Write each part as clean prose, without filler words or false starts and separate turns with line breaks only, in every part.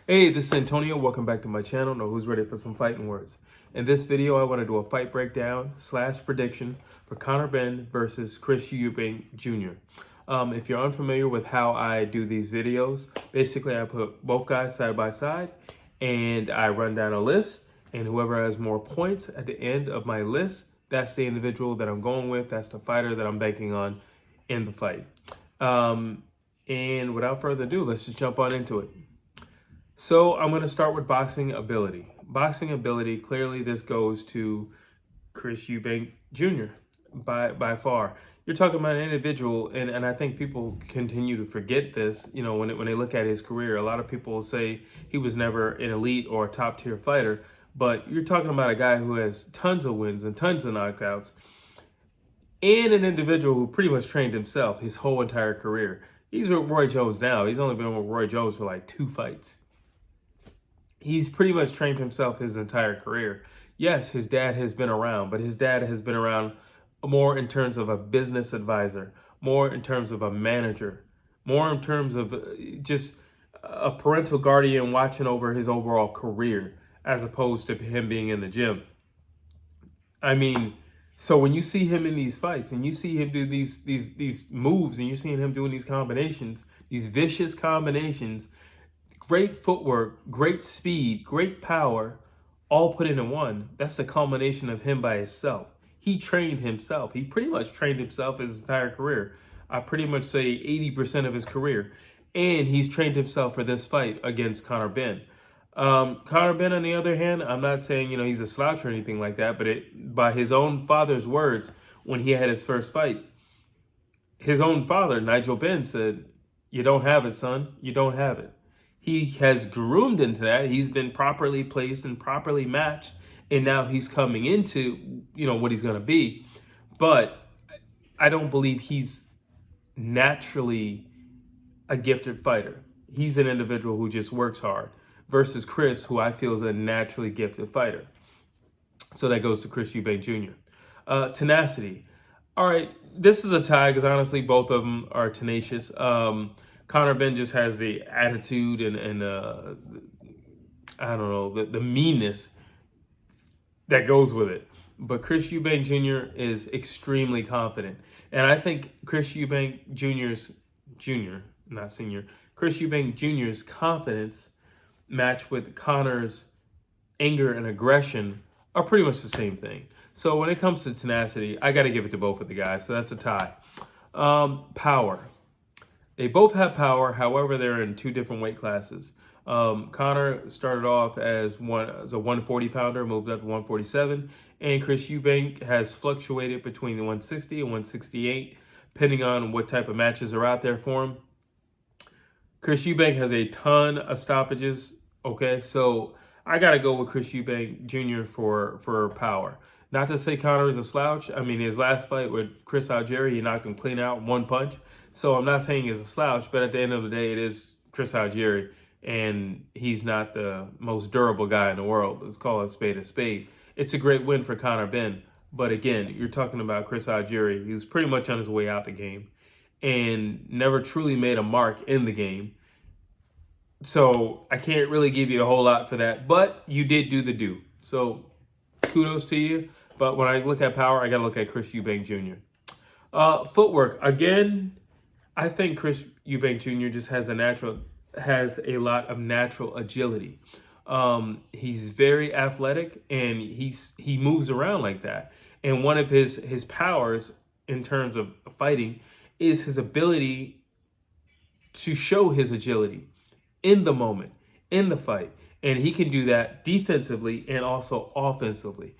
Hey, this is Antonio. Welcome back to my channel. Know who's ready for some fighting words. In this video, I want to do a fight breakdown / prediction for Conor Benn versus Chris Eubank Jr. If you're unfamiliar with how I do these videos, basically I put both guys side by side and I run down a list, and whoever has more points at the end of my list, that's the individual that I'm going with. That's the fighter that I'm banking on in the fight. And without further ado, let's just jump on into it. So I'm going to start with boxing ability. Boxing ability, clearly this goes to Chris Eubank Jr. by far. You're talking about an individual, and I think people continue to forget this. You know, when they look at his career, a lot of people will say he was never an elite or a top tier fighter, but you're talking about a guy who has tons of wins and tons of knockouts, and an individual who pretty much trained himself his whole entire career. He's with Roy Jones now. He's only been with Roy Jones for like 2 fights. He's pretty much trained himself his entire career. Yes, his dad has been around, but his dad has been around more in terms of a business advisor, more in terms of a manager, more in terms of just a parental guardian watching over his overall career, as opposed to him being in the gym. I mean, so when you see him in these fights and you see him do these moves and you're seeing him doing these combinations, these vicious combinations, great footwork, great speed, great power, all put into one. That's the culmination of him by himself. He trained himself. He pretty much trained himself his entire career. I pretty much say 80% of his career. And he's trained himself for this fight against Conor Benn. Conor Benn, on the other hand, I'm not saying, he's a slouch or anything like that, but by his own father's words, when he had his first fight, his own father, Nigel Benn, said, "You don't have it, son. You don't have it." He has groomed into that. He's been properly placed and properly matched. And now he's coming into, what he's going to be. But I don't believe he's naturally a gifted fighter. He's an individual who just works hard versus Chris, who I feel is a naturally gifted fighter. So that goes to Chris Eubank Jr. Tenacity. All right, this is a tie because honestly, both of them are tenacious. Conor Benn just has the attitude and I don't know, the meanness that goes with it. But Chris Eubank Jr. is extremely confident. And I think Chris Eubank not senior, Chris Eubank Jr.'s confidence matched with Conor's anger and aggression are pretty much the same thing. So when it comes to tenacity, I got to give it to both of the guys. So that's a tie. Power. They both have power, however, they're in 2 different weight classes. Conor started off as a 140 pounder, moved up to 147, and Chris Eubank has fluctuated between the 160 and 168, depending on what type of matches are out there for him. Chris Eubank has a ton of stoppages. Okay, so I got to go with Chris Eubank Jr. for power. Not to say Conor is a slouch. I mean, his last fight with Chris Algieri, he knocked him clean out, 1 punch. So I'm not saying he's a slouch, but at the end of the day, it is Chris Algieri, and he's not the most durable guy in the world. Let's call a spade a spade. It's a great win for Conor Benn, but again, you're talking about Chris Algieri. He's pretty much on his way out the game and never truly made a mark in the game. So I can't really give you a whole lot for that, but you did do the do. So kudos to you. But when I look at power, I got to look at Chris Eubank Jr. Footwork, again, I think Chris Eubank Jr. just has a lot of natural agility. He's very athletic and he moves around like that. And one of his powers in terms of fighting is his ability to show his agility in the moment, in the fight. And he can do that defensively and also offensively.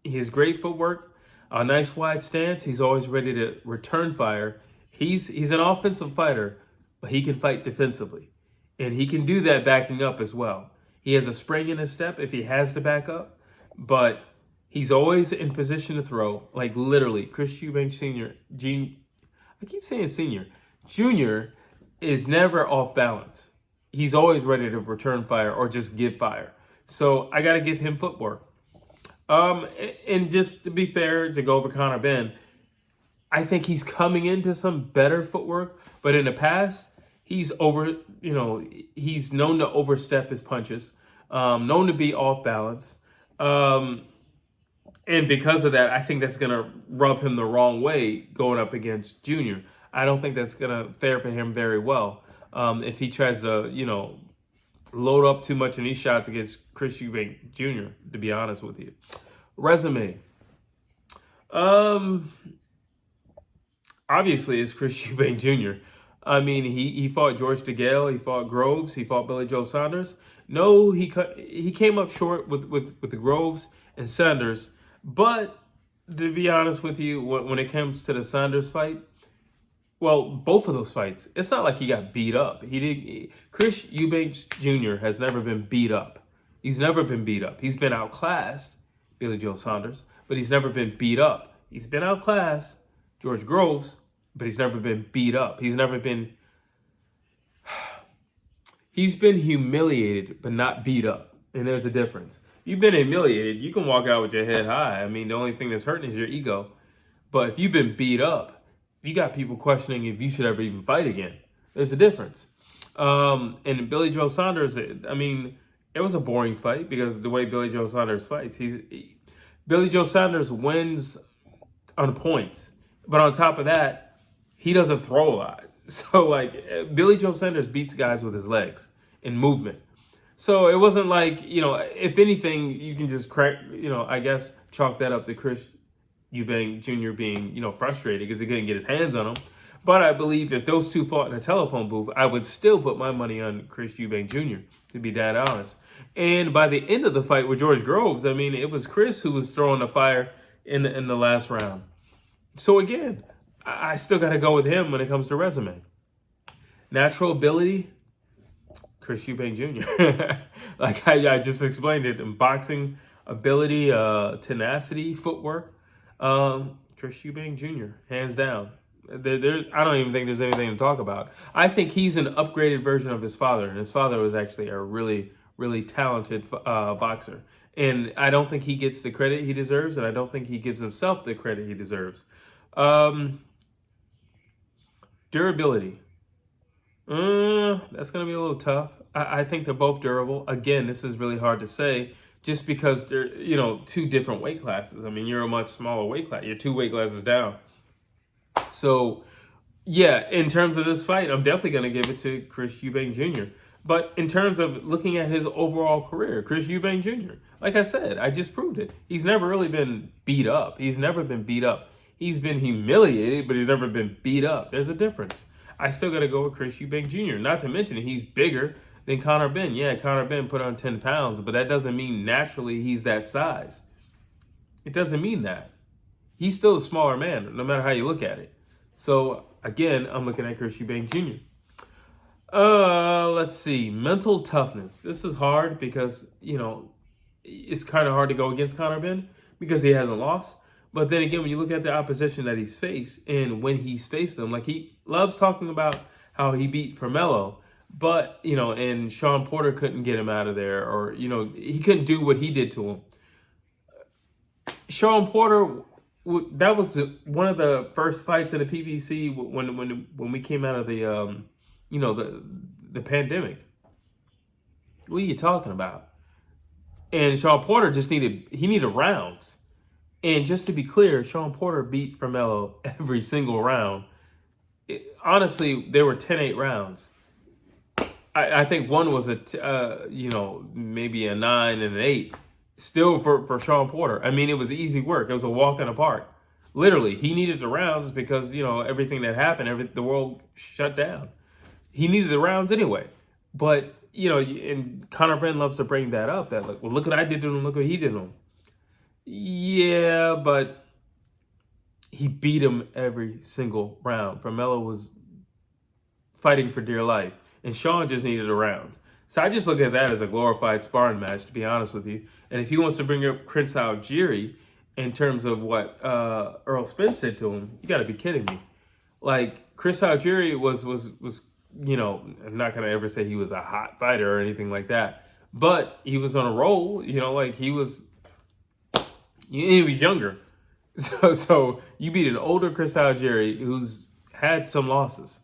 His great footwork, a nice wide stance. He's always ready to return fire. He's an offensive fighter, but he can fight defensively. And he can do that backing up as well. He has a spring in his step if he has to back up, but he's always in position to throw. Like literally, Chris Eubank I keep saying senior. Junior is never off balance. He's always ready to return fire or just give fire. So I got to give him footwork. And just to be fair, to go over Conor Benn, I think he's coming into some better footwork, but in the past, he's he's known to overstep his punches, known to be off balance. And because of that, I think that's going to rub him the wrong way going up against Junior. I don't think that's going to fare for him very well. If he tries to, load up too much in these shots against Chris Eubank Jr., to be honest with you. Resume. Obviously, it's Chris Eubank Jr. I mean, he fought George DeGale, he fought Groves, he fought Billy Joe Saunders. No, he came up short with the Groves and Saunders. But to be honest with you, when it comes to the Saunders fight, well, both of those fights, it's not like he got beat up. Chris Eubank Jr. has never been beat up. He's never been beat up. He's been outclassed, Billy Joe Saunders, but he's never been beat up. He's been outclassed, George Groves, but he's never been beat up. He's been humiliated, but not beat up. And there's a difference. You've been humiliated, you can walk out with your head high. I mean, the only thing that's hurting is your ego. But if you've been beat up, you got people questioning if you should ever even fight again. There's a difference. And Billy Joe Saunders, I mean, it was a boring fight because the way Billy Joe Saunders fights, Billy Joe Saunders wins on points. But on top of that, he doesn't throw a lot. So, Billy Joe Saunders beats guys with his legs in movement. So it wasn't like, if anything, you can just I guess chalk that up to Chris Eubank Jr. being, frustrated because he couldn't get his hands on him. But I believe if those two fought in a telephone booth, I would still put my money on Chris Eubank Jr., to be that honest. And by the end of the fight with George Groves, I mean, it was Chris who was throwing the fire in the last round. So again, I still got to go with him when it comes to resume. Natural ability, Chris Eubank Jr. Like I just explained it. In boxing ability, tenacity, footwork, Chris Eubank Jr. hands down. I don't even think there's anything to talk about. I think he's an upgraded version of his father, and his father was actually a really, really talented boxer. And I don't think he gets the credit he deserves, and I don't think he gives himself the credit he deserves. Durability. That's going to be a little tough. I think they're both durable. Again, this is really hard to say just because they're, two different weight classes. I mean, you're a much smaller weight class. You're 2 weight classes down. So, yeah, in terms of this fight, I'm definitely going to give it to Chris Eubank Jr. But in terms of looking at his overall career, Chris Eubank Jr., like I said, I just proved it. He's never really been beat up. He's never been beat up. He's been humiliated, but he's never been beat up. There's a difference. I still got to go with Chris Eubank Jr. Not to mention he's bigger than Conor Benn. Yeah, Conor Benn put on 10 pounds, but that doesn't mean naturally he's that size. It doesn't mean that. He's still a smaller man, no matter how you look at it. So, again, I'm looking at Chris Eubank Jr. Let's see. Mental toughness. This is hard because, it's kind of hard to go against Conor Benn because he hasn't lost. But then again, when you look at the opposition that he's faced and when he's faced them, he loves talking about how he beat Carmelo, but, and Sean Porter couldn't get him out of there, or, he couldn't do what he did to him. Sean Porter, that was one of the first fights in the PBC when we came out of the, the pandemic. What are you talking about? And Sean Porter needed rounds. And just to be clear, Sean Porter beat Carmelo every single round. Honestly, there were 10-8 rounds. I think one was maybe a 9 and an 8. Still for Sean Porter. I mean, it was easy work. It was a walk in the park. Literally, he needed the rounds because, everything that happened, the world shut down. He needed the rounds anyway. But, and Conor Benn loves to bring that up. That, look what I did to him, look what he did to him. Yeah, but he beat him every single round. Carmelo was fighting for dear life, and Sean just needed a round. So I just look at that as a glorified sparring match, to be honest with you. And if he wants to bring up Chris Jr. in terms of what Earl Spence said to him, you got to be kidding me. Chris Jr. was I'm not gonna ever say he was a hot fighter or anything like that, but he was on a roll. He was. He was younger. So you beat an older Chris Jr. who's had some losses.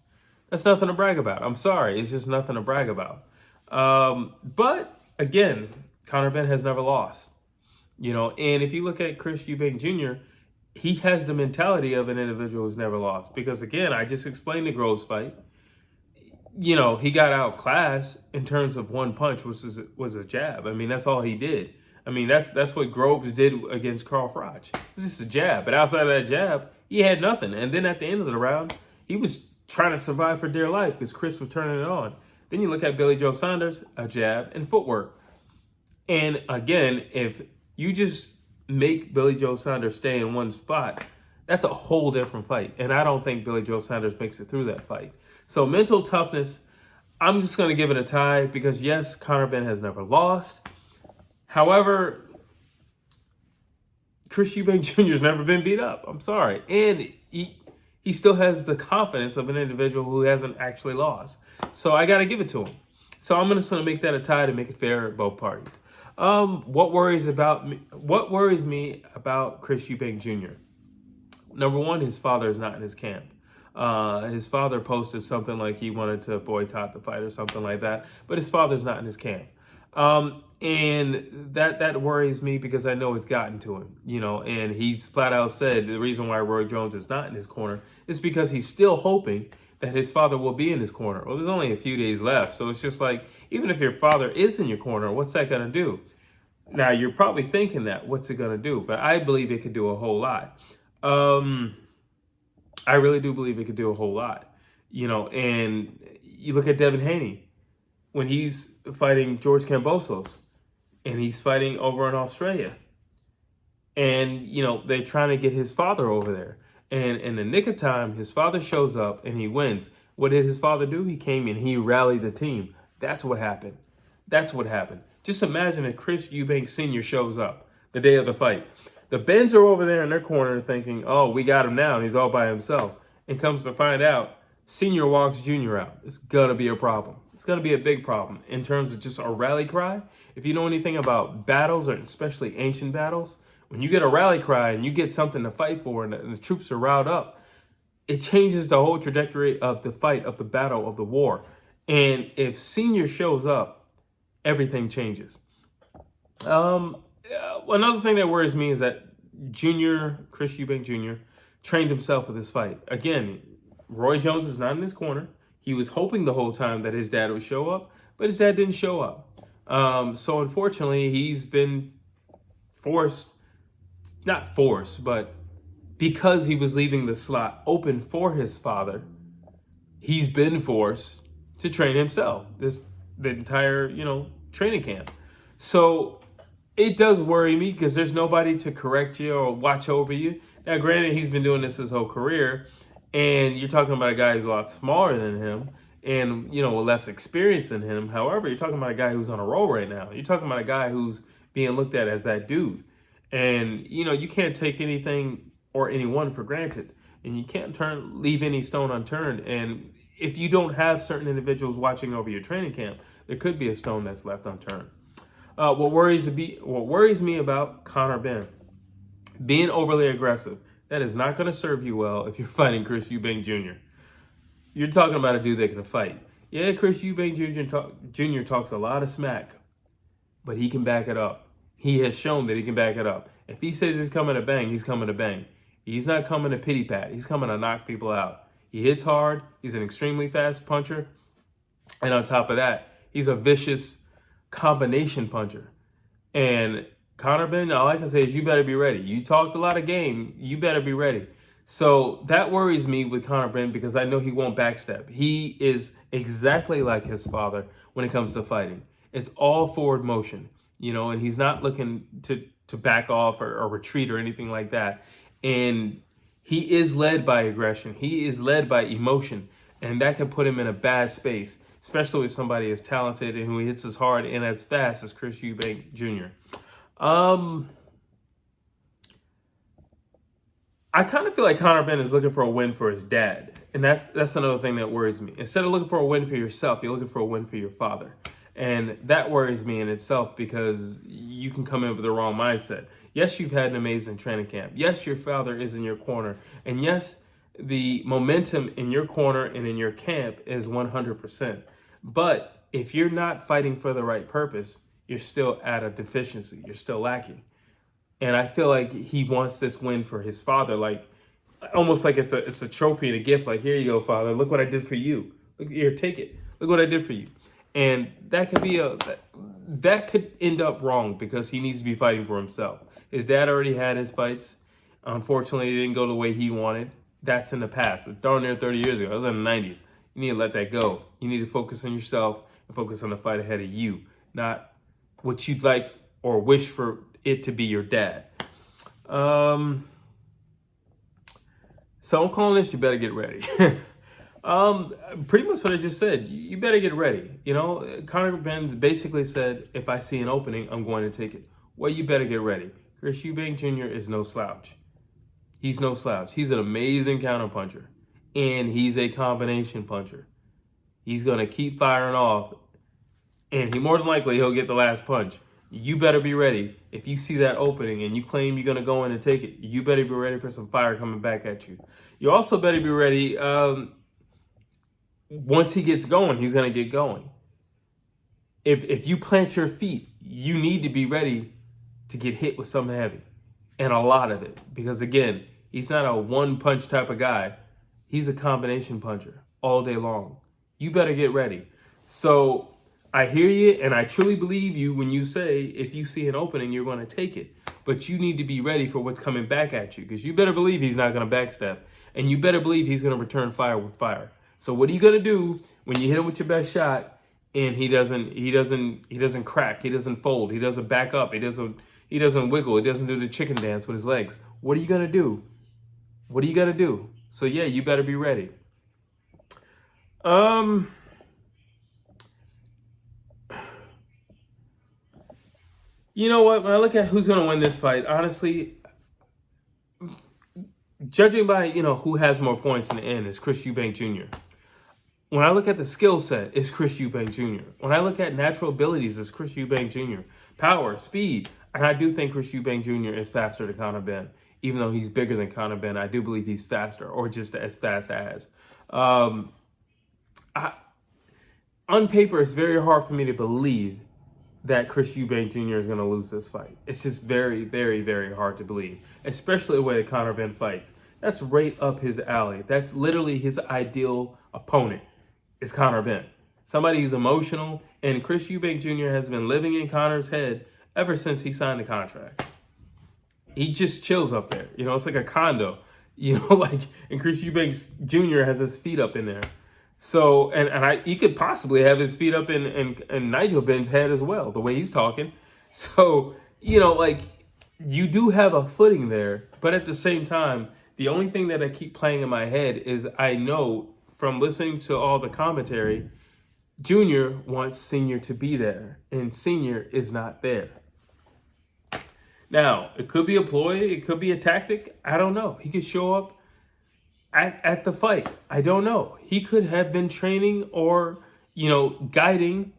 That's nothing to brag about. I'm sorry. It's just nothing to brag about. But again, Conor Benn has never lost. And if you look at Chris Eubank Jr., he has the mentality of an individual who's never lost. Because again, I just explained the Groves fight. He got outclassed in terms of one punch, which was a jab. I mean, that's all he did. I mean, that's what Groves did against Carl Froch. It was just a jab. But outside of that jab, he had nothing. And then at the end of the round, he was trying to survive for dear life because Chris was turning it on. Then you look at Billy Joe Saunders, a jab and footwork. And again, if you just make Billy Joe Saunders stay in one spot, that's a whole different fight. And I don't think Billy Joe Saunders makes it through that fight. So mental toughness, I'm just going to give it a tie because, yes, Conor Benn has never lost. However, Chris Eubank Jr. has never been beat up. I'm sorry. And he still has the confidence of an individual who hasn't actually lost. So I got to give it to him. So I'm just going to make that a tie to make it fair at both parties. What worries me about Chris Eubank Jr.? Number one, his father is not in his camp. His father posted something like he wanted to boycott the fight or something like that, but his father's not in his camp. And that worries me because I know it's gotten to him, and he's flat out said the reason why Roy Jones is not in his corner is because he's still hoping that his father will be in his corner. Well, there's only a few days left. So it's just like, even if your father is in your corner, what's that going to do? Now, you're probably thinking that, what's it going to do? But I believe it could do a whole lot. I really do believe it could do a whole lot, and you look at Devin Haney when he's fighting George Kambosos and he's fighting over in Australia and, they're trying to get his father over there. And in the nick of time, his father shows up and he wins. What did his father do? He came in, he rallied the team. That's what happened. Just imagine if Chris Eubank Sr. shows up the day of the fight. The Benns are over there in their corner thinking, oh, we got him now, and he's all by himself. And comes to find out, Senior walks Junior out. It's going to be a problem. It's going to be a big problem in terms of just a rally cry. If you know anything about battles, or especially ancient battles, when you get a rally cry and you get something to fight for and the troops are riled up, it changes the whole trajectory of the fight, of the battle, of the war. And if Senior shows up, everything changes. Another thing that worries me is that Chris Eubank Jr. trained himself for this fight. Again, Roy Jones is not in his corner. He was hoping the whole time that his dad would show up, but his dad didn't show up. So unfortunately, he's been not forced, but because he was leaving the slot open for his father, he's been forced to train himself the entire, training camp. So it does worry me because there's nobody to correct you or watch over you. Now, granted, he's been doing this his whole career, and you're talking about a guy who's a lot smaller than him and, with less experience than him. However, you're talking about a guy who's on a roll right now. You're talking about a guy who's being looked at as that dude. And, you can't take anything or anyone for granted. And you can't leave any stone unturned. And if you don't have certain individuals watching over your training camp, there could be a stone that's left unturned. What worries me about Conor Benn, being overly aggressive, that is not going to serve you well if you're fighting Chris Eubank Jr. You're talking about a dude that can fight. Yeah, Chris Eubank Jr. talks a lot of smack, but he can back it up. He has shown that he can back it up. If he says he's coming to bang, he's coming to bang. He's not coming to pity pat. He's coming to knock people out. He hits hard. He's an extremely fast puncher. And on top of that, he's a vicious combination puncher. And Conor Benn, all I can say is you better be ready. You talked a lot of game. You better be ready. So that worries me with Conor Benn because I know he won't backstep. He is exactly like his father when it comes to fighting. It's all forward motion, and he's not looking to back off or retreat or anything like that. And he is led by aggression. He is led by emotion. And that can put him in a bad space, especially with somebody as talented and who hits as hard and as fast as Chris Eubank Jr. I kind of feel like Conor Benn is looking for a win for his dad. And that's another thing that worries me. Instead of looking for a win for yourself, you're looking for a win for your father. And that worries me in itself because you can come in with the wrong mindset. Yes, you've had an amazing training camp. Yes, your father is in your corner. And yes, the momentum in your corner and in your camp is 100%. But if you're not fighting for the right purpose, you're still at a deficiency. You're still lacking. And I feel like he wants this win for his father, like almost like it's a trophy and a gift. Like, here you go, father. Look what I did for you. Look here, take it. Look what I did for you. And that could end up wrong because he needs to be fighting for himself. His dad already had his fights. Unfortunately, it didn't go the way he wanted. That's in the past. It's darn near 30 years ago. That was in the 90s. You need to let that go. You need to focus on yourself and focus on the fight ahead of you, not what you'd like or wish for it to be your dad. So I'm calling this, you better get ready. Pretty much what I just said. You better get ready. You know, Conor Benn basically said, if I see an opening, I'm going to take it. Well, you better get ready. Chris Eubank Jr. is no slouch. He's no slouch. He's an amazing counterpuncher. And he's a combination puncher. He's going to keep firing off. And more than likely, he'll get the last punch. You better be ready. If you see that opening and you claim you're going to go in and take it, you better be ready for some fire coming back at you. You also better be ready. Once he gets going, he's going to get going. If you plant your feet, you need to be ready to get hit with something heavy. And a lot of it. Because again, he's not a one-punch type of guy. He's a combination puncher all day long. You better get ready. So I hear you, and I truly believe you when you say if you see an opening, you're going to take it. But you need to be ready for what's coming back at you, because you better believe he's not going to backstep, and you better believe he's going to return fire with fire. So what are you going to do when you hit him with your best shot and he doesn't crack, he doesn't fold, he doesn't back up, he doesn't wiggle, he doesn't do the chicken dance with his legs? What are you going to do? What are you going to do? So yeah, you better be ready. You know what? When I look at who's going to win this fight, honestly, judging by, who has more points in the end, is Chris Eubank Jr. When I look at the skill set, it's Chris Eubank Jr. When I look at natural abilities, it's Chris Eubank Jr. Power, speed, and I do think Chris Eubank Jr. is faster than Conor Benn. Even though he's bigger than Conor Benn, I do believe he's faster, or just as fast as. On paper, it's very hard for me to believe that Chris Eubank Jr. is going to lose this fight. It's just very, very, very hard to believe, especially the way that Conor Benn fights. That's right up his alley. That's literally his ideal opponent, is Conor Benn. Somebody who's emotional, and Chris Eubank Jr. has been living in Conor's head ever since he signed the contract. He just chills up there. It's like a condo. And Chris Eubank Jr. has his feet up in there. So, he could possibly have his feet up in Nigel Benn's head as well, the way he's talking. So, you do have a footing there. But at the same time, the only thing that I keep playing in my head is I know from listening to all the commentary, Junior wants Senior to be there, and Senior is not there. Now, it could be a ploy, it could be a tactic. I don't know. He could show up at the fight. I don't know. He could have been training or, guiding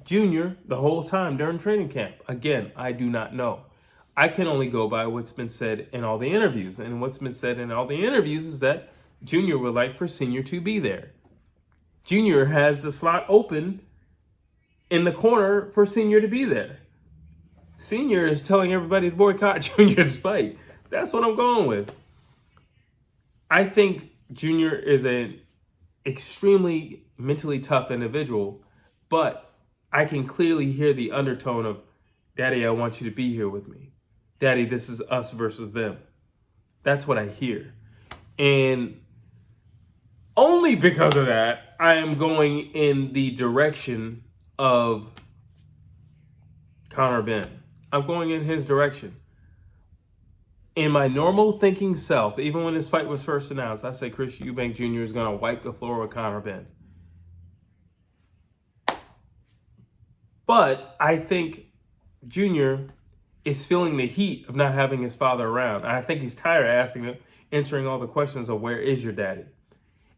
Junior the whole time during training camp. Again, I do not know. I can only go by what's been said in all the interviews. And what's been said in all the interviews is that Junior would like for Senior to be there. Junior has the slot open in the corner for Senior to be there. Senior is telling everybody to boycott Junior's fight. That's what I'm going with. I think Junior is an extremely mentally tough individual, but I can clearly hear the undertone of, Daddy, I want you to be here with me. Daddy, this is us versus them. That's what I hear. And only because of that, I am going in the direction of Conor Benn. I'm going in his direction. In my normal thinking self, even when this fight was first announced, I said Chris Eubank Jr. is going to wipe the floor with Conor Benn. But I think Junior is feeling the heat of not having his father around. I think he's tired of answering all the questions of where is your daddy.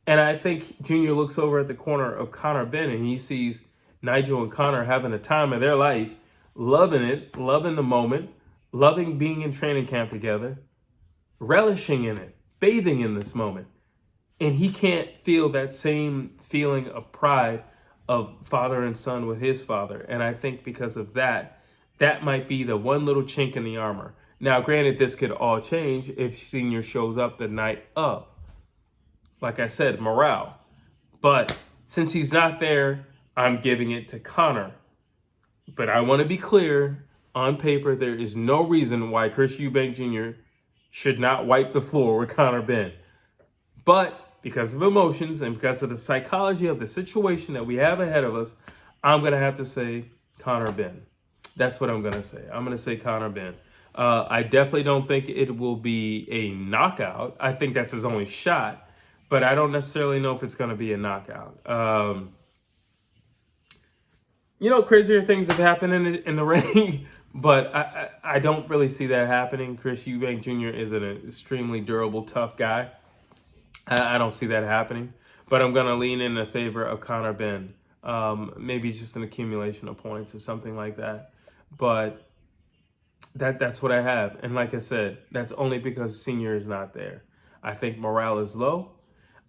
And I think Junior looks over at the corner of Conor Benn and he sees Nigel and Conor having the time of their life, loving it, loving the moment, loving being in training camp together, relishing in it. bathing in this moment. And he can't feel that same feeling of pride of father and son with his father. And I think because of that, that might be the one little chink in the armor. Now, granted, this could all change if Senior shows up the night of. Like I said, morale. But since he's not there, I'm giving it to Conor. But I want to be clear, on paper, there is no reason why Chris Eubank Jr. should not wipe the floor with Conor Benn. But because of emotions and because of the psychology of the situation that we have ahead of us, I'm going to have to say Conor Benn. That's what I'm going to say. I'm going to say Conor Benn. I definitely don't think it will be a knockout. I think that's his only shot, but I don't necessarily know if it's going to be a knockout. Crazier things have happened in the ring, but I don't really see that happening. Chris Eubank Jr. is an extremely durable, tough guy. I don't see that happening, but I'm going to lean in favor of Conor Benn. Maybe just an accumulation of points or something like that. But that's what I have. And like I said, that's only because Senior is not there. I think morale is low.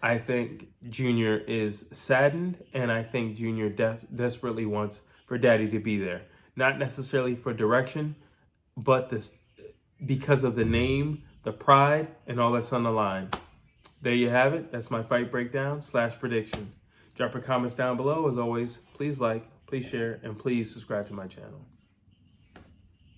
I think Junior is saddened, and I think Junior desperately wants for Daddy to be there. Not necessarily for direction, but because of the name, the pride, and all that's on the line. There you have it. That's my fight breakdown / prediction. Drop your comments down below. As always, please like, please share, and please subscribe to my channel.